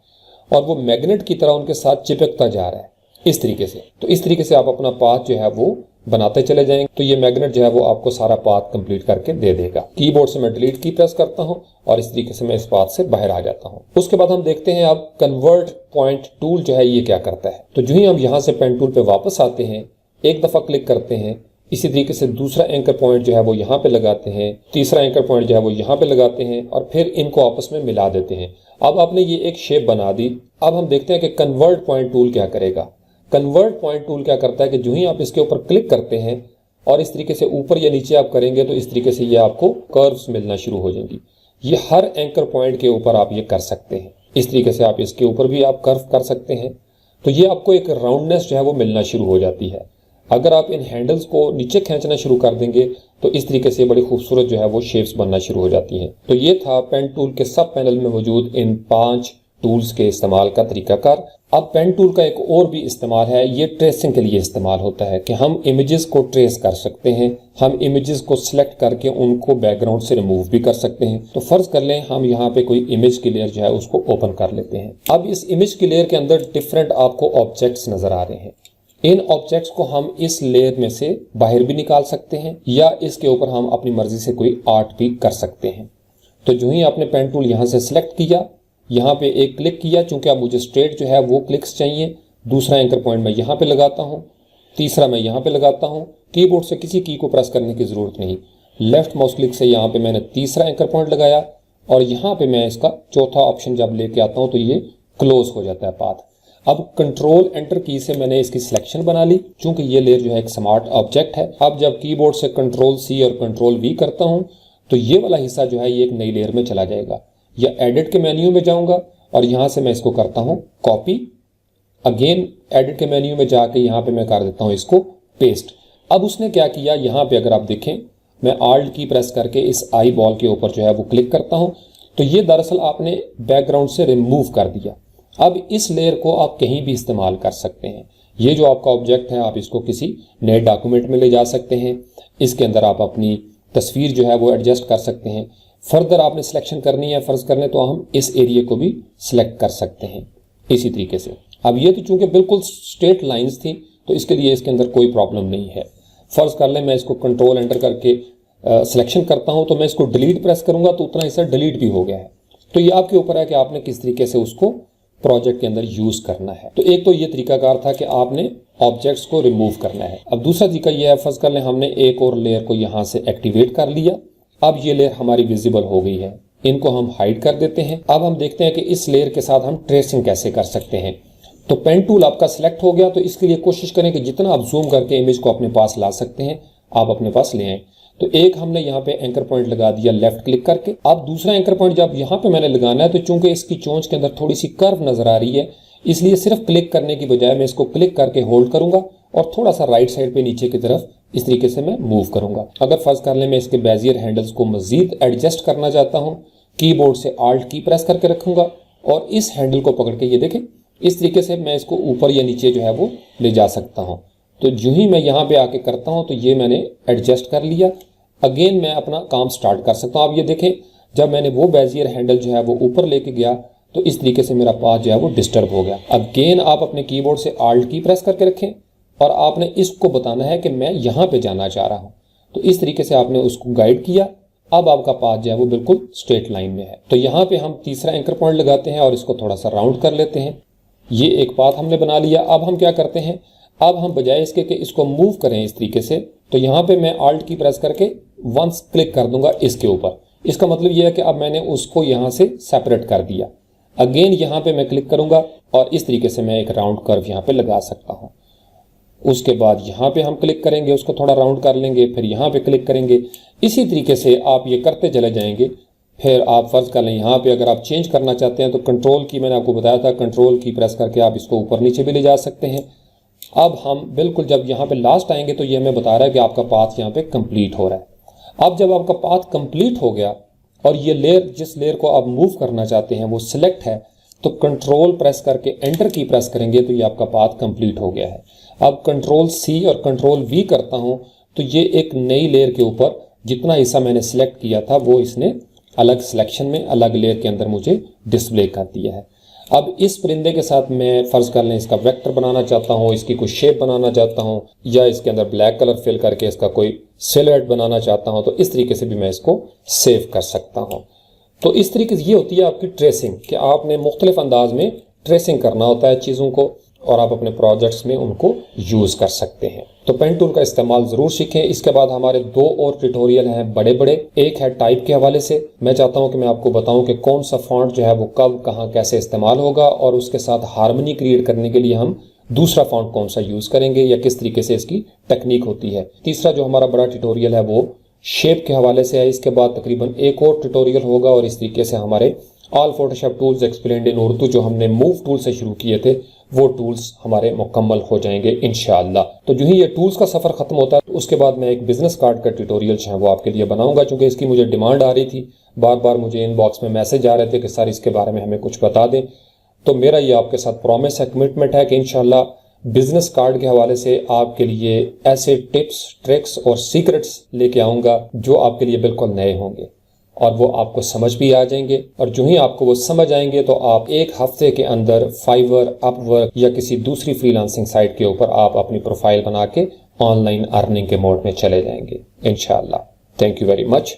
और वो मैग्नेट की तरह उनके साथ चिपकता जा रहा है इस तरीके से। तो इस तरीके से आप अपना पाथ जो है वो बनाते चले जाएंगे तो ये मैग्नेट जो है वो आपको सारा पाथ कंप्लीट करके दे देगा। कीबोर्ड से मैं डिलीट की प्रेस करता हूं और इस तरीके से मैं इस पाथ से बाहर आ जाता हूं। उसके बाद हम देखते हैं अब कन्वर्ट पॉइंट टूल जो है ये क्या करता है। तो जो ही हम यहाँ से पेन टूल पे वापस आते हैं, एक दफा क्लिक करते हैं, इसी तरीके से दूसरा एंकर पॉइंट जो है वो यहाँ पे लगाते हैं, तीसरा एंकर पॉइंट जो है वो यहाँ पे लगाते हैं और फिर इनको आपस में मिला देते हैं। अब आपने ये एक शेप बना दी। अब हम देखते हैं कि कन्वर्ट पॉइंट टूल क्या करेगा। कन्वर्ट पॉइंट टूल क्या करता है कि जो ही आप इसके ऊपर क्लिक करते हैं और इस तरीके से ऊपर या नीचे आप करेंगे तो इस तरीके से ये आपको कर्व्स मिलना शुरू हो जाएंगी। ये हर एंकर पॉइंट के ऊपर आप ये कर सकते हैं। इस तरीके से आप इसके ऊपर भी आप कर्व कर सकते हैं, तो ये आपको एक राउंडनेस जो है वो मिलना शुरू हो जाती है। अगर आप इन हैंडल्स को नीचे खींचना शुरू कर देंगे तो इस तरीके से बड़ी खूबसूरत जो है वो शेप्स बनना शुरू हो जाती हैं। तो ये था पेन टूल के सब पैनल में मौजूद इन 5 टूल्स के इस्तेमाल का तरीकाकार। अब पेन टूल का एक और भी इस्तेमाल है, ये ट्रेसिंग के लिए इस्तेमाल होता है कि हम इमेजेस को ट्रेस कर सकते हैं। हम इमेजेस को सिलेक्ट करके उनको बैकग्राउंड से रिमूव भी कर सकते हैं। तो फर्ज कर लें हम यहाँ पे कोई इमेज की लेयर जो है उसको ओपन कर लेते हैं। अब इस इमेज की लेयर के अंदर डिफरेंट आपको ऑब्जेक्ट्स नजर आ रहे हैं। इन ऑब्जेक्ट्स को हम इस लेयर में से बाहर भी निकाल सकते हैं या इसके ऊपर हम अपनी मर्जी से कोई आर्ट भी कर सकते हैं। तो जो ही आपने पेन टूल यहाँ से सिलेक्ट किया, यहाँ पे एक क्लिक किया, चूंकि अब मुझे स्ट्रेट जो है वो क्लिक्स चाहिए, दूसरा एंकर पॉइंट मैं यहाँ पे लगाता हूँ, तीसरा मैं यहाँ पे लगाता हूँ। कीबोर्ड से किसी की को प्रेस करने की ज़रूरत नहीं, लेफ्ट माउस क्लिक से यहाँ पे मैंने तीसरा एंकर पॉइंट लगाया और यहाँ पे मैं इसका चौथा ऑप्शन जब लेके आता हूँ तो ये क्लोज हो जाता है पाथ। अब कंट्रोल एंटर की से मैंने इसकी सिलेक्शन बना ली, चूंकि ये लेयर जो है एक स्मार्ट ऑब्जेक्ट है। अब जब कीबोर्ड से कंट्रोल C और कंट्रोल V करता हूँ तो ये वाला हिस्सा जो है ये एक नई लेयर में चला जाएगा, या एडिट के मेन्यू में जाऊंगा और यहाँ से मैं इसको करता हूँ कॉपी, अगेन एडिट के मेन्यू में जाके यहाँ पे मैं कर देता हूँ इसको पेस्ट। अब उसने क्या किया, यहाँ पे अगर आप देखें मैं आल्ट की प्रेस करके इस आई बॉल के ऊपर जो है वो क्लिक करता हूँ तो ये दरअसल आपने बैकग्राउंड से रिमूव कर दिया। अब इस लेयर को आप कहीं भी इस्तेमाल कर सकते हैं। ये जो आपका ऑब्जेक्ट है आप इसको किसी नए डॉक्यूमेंट में ले जा सकते हैं, इसके अंदर आप अपनी तस्वीर जो है वो एडजस्ट कर सकते हैं। फर्दर आपने सिलेक्शन करनी है, फर्ज करने तो हम इस एरिया को भी सिलेक्ट कर सकते हैं इसी तरीके से। अब ये तो चूंकि बिल्कुल स्ट्रेट लाइंस थी तो इसके लिए इसके अंदर कोई प्रॉब्लम नहीं है। फर्ज कर लें मैं इसको कंट्रोल एंटर करके सिलेक्शन करता हूं तो मैं इसको डिलीट प्रेस करूंगा तो उतना हिस्सा डिलीट भी हो गया है। तो ये आपके ऊपर है कि आपने किस तरीके से उसको प्रोजेक्ट के अंदर यूज करना है। तो एक तो ये तरीकाकार था कि आपने ऑब्जेक्ट्स को रिमूव करना है। अब दूसरा तरीका यह है, फर्ज कर लें हमने एक और लेयर को यहाँ से एक्टिवेट कर लिया। अब ये लेयर हमारी विजिबल हो गई है, इनको हम हाइड कर देते हैं। अब हम देखते हैं कि इस लेयर के साथ हम ट्रेसिंग कैसे कर सकते हैं। तो पेन टूल आपका सिलेक्ट हो गया, तो इसके लिए कोशिश करें कि जितना आप जूम करके इमेज को अपने पास ला सकते हैं आप अपने पास ले आए। तो एक हमने यहाँ पे एंकर पॉइंट लगा दिया लेफ्ट क्लिक करके। अब दूसरा एंकर पॉइंट जब यहाँ पे मैंने लगाना है तो चूंकि इसकी चोंच के अंदर थोड़ी सी कर्व नजर आ रही है, इसलिए सिर्फ क्लिक करने की बजाय मैं इसको क्लिक करके होल्ड करूंगा और थोड़ा सा राइट साइड पे नीचे की तरफ इस तरीके से मैं मूव करूंगा। अगर फर्ज कर लें मैं इसके बेजियर हैंडल्स को मजीद एडजस्ट करना चाहता हूं, कीबोर्ड से आल्ट की प्रेस करके रखूंगा और इस हैंडल को पकड़ के ये देखें इस तरीके से मैं इसको ऊपर या नीचे जो है वो ले जा सकता हूं। तो जो ही मैं यहाँ पे आके करता हूँ तो ये मैंने एडजस्ट कर लिया। अगेन मैं अपना काम स्टार्ट कर सकता हूँ। आप ये देखें, जब मैंने वो बेजियर हैंडल जो है वो ऊपर लेके गया तो इस तरीके से मेरा पाथ जो है वो डिस्टर्ब हो गया। अगेन आप अपने कीबोर्ड से Alt की प्रेस करके रखें और आपने इसको बताना है कि मैं यहाँ पे जाना चाह रहा हूँ। तो इस तरीके से आपने उसको गाइड किया। अब आपका पाथ जो है वो बिल्कुल स्ट्रेट लाइन में है। तो यहाँ पे हम तीसरा एंकर पॉइंट लगाते हैं और इसको थोड़ा सा राउंड कर लेते हैं। ये एक पाथ हमने बना लिया। अब हम क्या करते हैं, अब हम बजाय इसके कि इसको मूव करें इस तरीके से, तो यहाँ पे मैं Alt की प्रेस करके वंस क्लिक कर दूंगा इसके ऊपर। इसका मतलब ये है कि अब मैंने उसको यहाँ से सेपरेट कर दिया। अगेन यहाँ पे मैं क्लिक करूंगा और इस तरीके से मैं एक राउंड कर्व यहाँ पे लगा सकता हूँ। उसके बाद यहाँ पे हम क्लिक करेंगे, उसको थोड़ा राउंड कर लेंगे, फिर यहाँ पे क्लिक करेंगे। इसी तरीके से आप ये करते चले जाएंगे। फिर आप फर्ज कर लें यहाँ पे अगर आप चेंज करना चाहते हैं तो कंट्रोल की, मैंने आपको बताया था, कंट्रोल की प्रेस करके आप इसको ऊपर नीचे भी ले जा सकते हैं। अब हम बिल्कुल जब यहाँ पे लास्ट आएंगे तो ये हमें बता रहा है कि आपका पाथ यहाँ पे कंप्लीट हो रहा है। अब जब आपका पाथ कंप्लीट हो गया और ये लेयर, जिस लेयर को आप मूव करना चाहते हैं वो सिलेक्ट है, तो कंट्रोल प्रेस करके एंटर की प्रेस करेंगे तो ये आपका पाथ कंप्लीट हो गया है। अब कंट्रोल C और कंट्रोल V करता हूं तो ये एक नई लेयर के ऊपर जितना हिस्सा मैंने सिलेक्ट किया था वो इसने अलग सिलेक्शन में अलग लेयर के अंदर मुझे डिस्प्ले कर दिया है। अब इस परिंदे के साथ मैं फर्ज कर लें इसका वेक्टर बनाना चाहता हूं, इसकी कोई शेप बनाना चाहता हूं, या इसके अंदर ब्लैक कलर फिल करके इसका कोई सिलुएट बनाना चाहता हूं, तो इस तरीके से भी मैं इसको सेव कर सकता हूं। तो इस तरीके से ये होती है आपकी ट्रेसिंग, कि आपने मुख्तलिफ अंदाज में ट्रेसिंग करना होता है चीज़ों को और आप अपने प्रोजेक्ट्स में उनको यूज़ कर सकते हैं। तो पेन टूल का इस्तेमाल ज़रूर सीखें। इसके बाद हमारे 2 और ट्यूटोरियल हैं बड़े बड़े। एक है टाइप के हवाले से, मैं चाहता हूं कि मैं आपको बताऊं कि कौन सा फॉन्ट जो है वो कब कहां कैसे इस्तेमाल होगा, और उसके साथ हार्मनी क्रिएट करने के लिए हम दूसरा फॉन्ट कौन सा यूज़ करेंगे या किस तरीके से इसकी टेक्निक होती है। तीसरा जो हमारा बड़ा ट्यूटोरियल है वो शेप के हवाले से है। इसके बाद तकरीबन एक और ट्यूटोरियल होगा और इस तरीके से हमारे ऑल फोटोशॉप टूल्स एक्सप्लेन्ड इन उर्दू जो हमने मूव टूल से शुरू किए थे वो टूल्स हमारे मुकम्मल हो जाएंगे इंशाअल्लाह। तो जो ही ये टूल्स का सफ़र ख़त्म होता है तो उसके बाद मैं एक बिजनेस कार्ड का ट्यूटोरियल जो है वो आपके लिए बनाऊंगा, चूँकि इसकी मुझे डिमांड आ रही थी। बार बार मुझे इनबॉक्स में मैसेज आ रहे थे कि सर इसके बारे में हमें कुछ बता दें। तो मेरा ये आपके साथ प्रॉमिस है, कमिटमेंट है कि इंशाअल्लाह बिजनेस कार्ड के हवाले से आपके लिए ऐसे टिप्स, ट्रिक्स और सीक्रेट्स लेके आऊँगा जो आपके लिए बिल्कुल नए होंगे और वो आपको समझ भी आ जाएंगे। और जो ही आपको वो समझ आएंगे तो आप एक हफ्ते के अंदर फाइवर, अपवर्क या किसी दूसरी फ्रीलांसिंग साइट के ऊपर आप अपनी प्रोफाइल बना के ऑनलाइन अर्निंग के मोड में चले जाएंगे इंशाअल्लाह। Thank you very much.